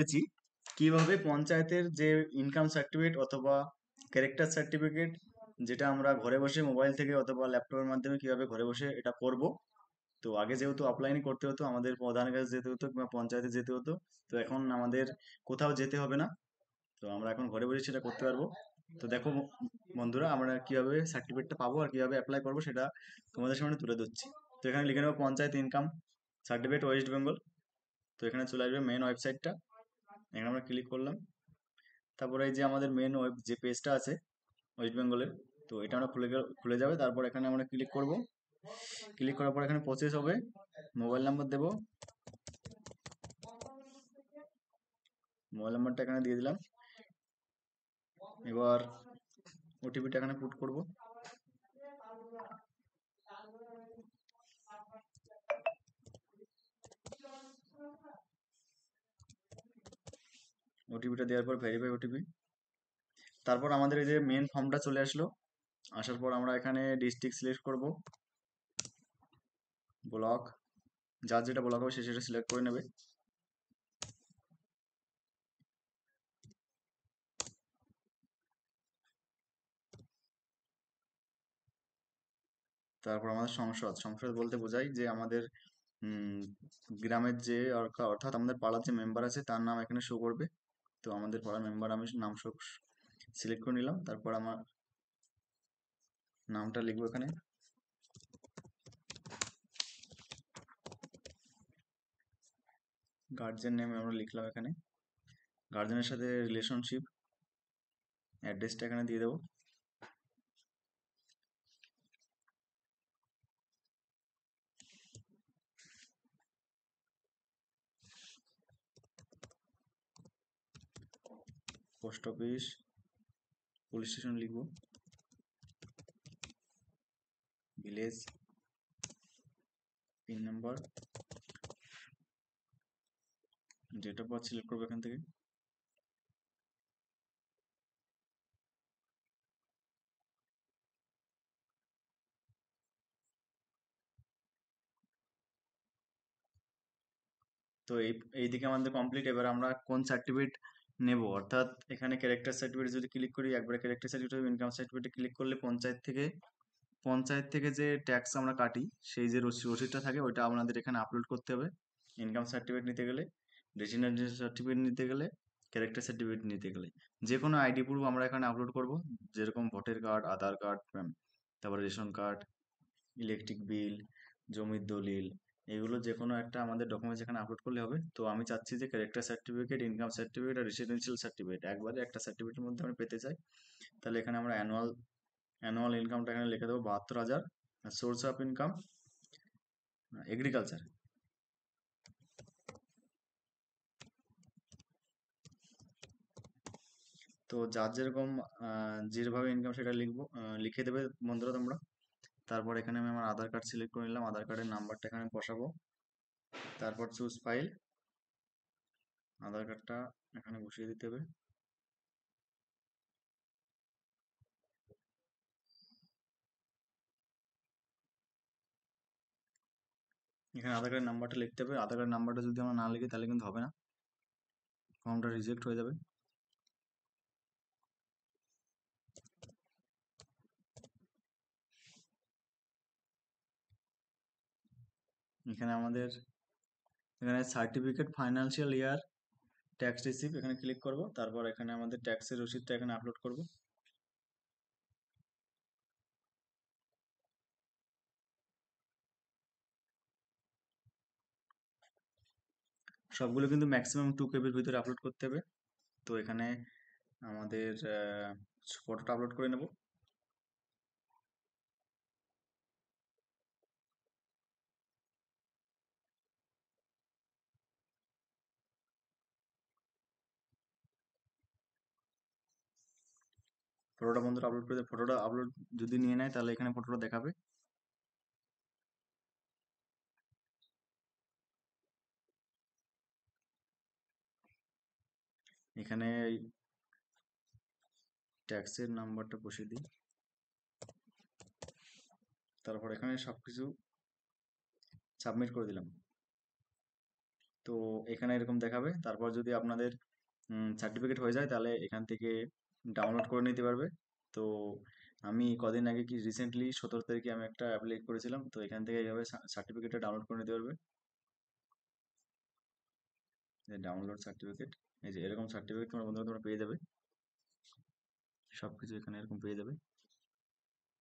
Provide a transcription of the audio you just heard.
রেখেছি কিভাবে পঞ্চায়েতের যে ইনকাম সার্টিফিকেট অথবা ক্যারেক্টার সার্টিফিকেট, যেটা আমরা ঘরে বসে মোবাইল থেকে অথবা ল্যাপটপের মাধ্যমে কিভাবে ঘরে বসে এটা করব। তো আগে যেহেতু অফলাইনে করতে হতো, আমাদের প্রধানের কাছে যেতে হতো কিংবা পঞ্চায়েতে যেতে হতো, তো এখন আমাদের কোথাও যেতে হবে না। তো আমরা এখন ঘরে বসে সেটা করতে পারবো। তো দেখো বন্ধুরা, আমরা কিভাবে সার্টিফিকেটটা পাবো আর কিভাবে অ্যাপ্লাই করবো সেটা তোমাদের সামনে তুলে ধরছি। তো এখানে লিখে নেবো panchayat income certificate West Bengal. তো এখানে চলে আসবে মেন ওয়েবসাইটটা, এখানে আমরা ক্লিক করলাম। তারপরে এই যে আমাদের মেন ওয়েব যে পেজটা আছে ওয়েস্ট বেঙ্গলের, তো এটা আমরা খুলে যাবে। তারপর এখানে আমরা ক্লিক করব। ক্লিক করার পর এখানে প্রসেস হবে, মোবাইল নাম্বার দেবো, মোবাইল নাম্বারটা এখানে দিয়ে দিলাম। এবার ওটিপিটা এখানে পুট করব। ওটিপিটা দেওয়ার পর ভেরিফাই ওটিপি। তারপর আমাদের এই যে মেন ফর্মটা চলে আসলো। আসার পর আমরা এখানে ডিস্ট্রিক্ট সিলেক্ট করব, ব্লক, যার যেটা ব্লক হবে সে সেটা সিলেক্ট করে নেবে। তারপর আমাদের সংসদ, সংসদ বলতে বোঝাই যে আমাদের উম, গ্রামের যে অর্থাৎ আমাদের পাড়ার যে মেম্বার আছে তার নাম এখানে শো করবে। তো আমাদের পাড়ার মেম্বার আমি নাম সিলেক্ট করে নিলাম। তারপর আমার নামটা লিখবো এখানে, গার্জেন নেম আমরা লিখলাম এখানে, গার্জেনের সাথে রিলেশনশিপ, অ্যাড্রেসটা এখানে দিয়ে দেবো। পোস্ট অফিস, পুলিশ স্টেশন লিখবো, village, pin number, date of birth select করবো এখান থেকে। তো এইদিকে আমাদের কমপ্লিট। এবার আমরা কোন সার্টিফিকেট নেব, অর্থাৎ এখানে ক্যারেক্টার সার্টিফিকেট যদি ক্লিক করি, একবারে ক্যারেক্টার সার্টিফিকেট, ইনকাম সার্টিফিকেটে ক্লিক করলে পঞ্চায়েত থেকে যে ট্যাক্স আমরা কাটি সেই যে রসিদটা থাকে ওইটা আপনাদের এখানে আপলোড করতে হবে। ইনকাম সার্টিফিকেট নিতে গেলে, রেজিডেন্সিয়াল সার্টিফিকেট নিতে গেলে, ক্যারেক্টার সার্টিফিকেট নিতে গেলে যে কোনো আইডি প্রুফ আমরা এখানে আপলোড করব, যেরকম ভোটার কার্ড, আধার কার্ড, তারপরে রেশন কার্ড, ইলেকট্রিক বিল, জমির দলিল, এগুলো যে কোনো একটা আমাদের ডকুমেন্টস এখানে আপলোড করলে হবে। তো আমি চাচ্ছি যে ক্যারেক্টার সার্টিফিকেট, ইনকাম সার্টিফিকেট আর রেসিডেন্সিয়াল সার্টিফিকেট একবারে একটা সার্টিফিকেটের মধ্যে আমি পেতে চাই। তাহলে এখানে আমরা অ্যানুয়াল ইনকামটা এখানে লিখে দেবো 72,000। Source of income agriculture. তো যার যেরকম যেভাবে ইনকাম সেটা লিখবো, লিখে দেবে বন্ধুরা তোমরা। তারপর এখানে আমি আমার আধার কার্ড সিলেক্ট করে নিলাম, আধার কার্ডের নাম্বারটা এখানে বসাবো। তারপর চুজ ফাইল, আধার কার্ডটা এখানে বসিয়ে দিতে হবে। এখানে আধার কার্ডের নাম্বারটা লিখতে হবে। আধার কার্ডের নাম্বারটা যদি আমরা না লিখি তাহলে কিন্তু হবে না, ফর্মটা রিজেক্ট হয়ে যাবে। এখানে certificate financial year tax receive এখানে ক্লিক করব। তারপর এখানে আমাদের ট্যাক্সের রসিদটা এখানে আপলোড করব। সবগুলো কিন্তু ম্যাক্সিমাম 2 KB ভিতরে আপলোড করতে হবে। তো এখানে আমাদের ফটোটা আপলোড করে নেব। ফটোটা বন্ধুরা আপলোড করে ফটোটা আপলোড যদি নিয়ে নেয় তাহলে এখানে ফটোটা দেখাবে। এখানে ট্যাক্সের নাম্বারটা বসিয়ে দিই। তারপর এখানে সবকিছু সাবমিট করে দিলাম। তো এখানে এরকম দেখাবে। তারপর যদি আপনাদের সার্টিফিকেট হয়ে যায় তাহলে এখান থেকে ডাউনলোড করে নিতে পারবে। তো আমি কদিন আগে কি রিসেন্টলি 17 তারিখে আমি একটা অ্যাপ্লাই করেছিলাম, তো এখান থেকে এইভাবে সার্টিফিকেটটা ডাউনলোড করে নিতে পারবে। ডাউনলোড সার্টিফিকেট, এই যে এরকম সার্টিফিকেট তোমার বন্ধুরা তোমরা পেয়ে যাবে, সবকিছু এখানে এরকম পেয়ে যাবে।